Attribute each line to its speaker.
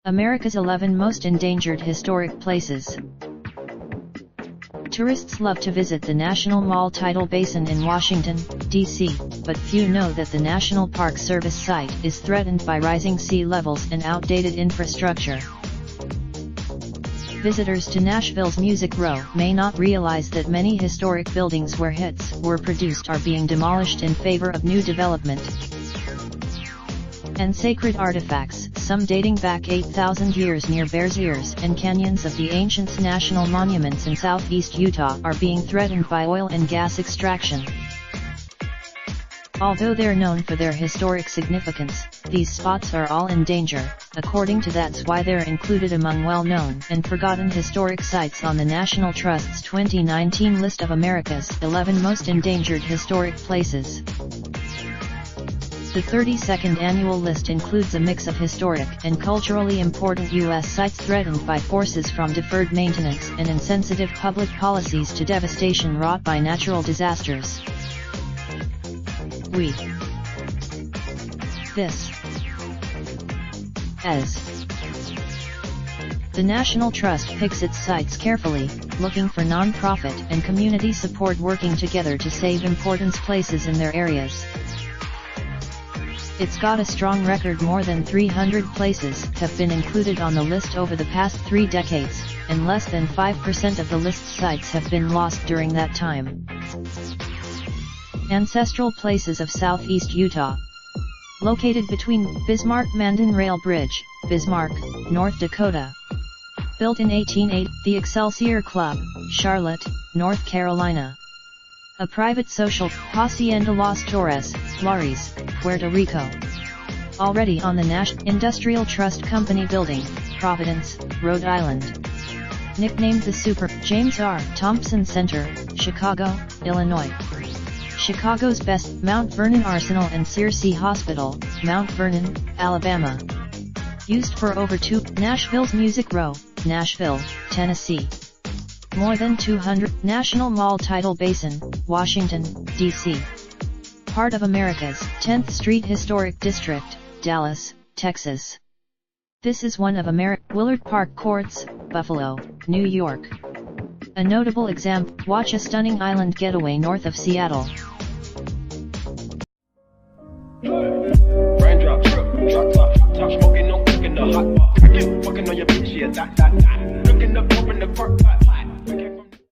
Speaker 1: America's 11 most endangered historic places. Tourists love to visit the National Mall Tidal Basin in Washington, D.C., but few know that the National Park Service site is threatened by rising sea levels and outdated infrastructure. Visitors to Nashville's Music Row may not realize that many historic buildings where hits were produced are being demolished in favor of new development. And sacred artifacts, some dating back 8,000 years near Bears Ears and canyons of the ancient national monuments in southeast Utah, are being threatened by oil and gas extraction. Although they're known for their historic significance, these spots are all in danger. According to That's Why they're included among well-known and forgotten historic sites on the National Trust's 2019 list of America's 11 most endangered historic places. The 32nd annual list includes a mix of historic and culturally important U.S. sites threatened by forces, from deferred maintenance and insensitive public policies to devastation wrought by natural disasters. This as the National Trust picks its sites carefully, looking for non-profit and community support working together to save important places in their areas. It's got a strong record. More than 300 places have been included on the list over the past 3 decades, and less than 5% of the list's sites have been lost during that time. Ancestral places of southeast Utah. Located between Bismarck-Mandan Rail Bridge, Bismarck, North Dakota. Built in 1880, the Excelsior Club, Charlotte, North Carolina. A private social, Hacienda Los Torres, Lares, Puerto Rico. Already on the National Industrial Trust Company building, Providence, Rhode Island. Nicknamed the Super James R. Thompson Center, Chicago, Illinois. Chicago's best, Mount Vernon Arsenal and Searcy Hospital, Mount Vernon, Alabama. Used for over 2, Nashville's Music Row, Nashville, Tennessee. More than 200, National Mall Tidal Basin, Washington, D.C. Part of America's 10th Street Historic District, Dallas, Texas. This is one of Willard Park Courts, Buffalo, New York. A notable example, watch a stunning island getaway north of Seattle.
Speaker 2: Raindrops, drop top, top smoking, no cooking the hot pot. Fucking on your bitch, yeah, that.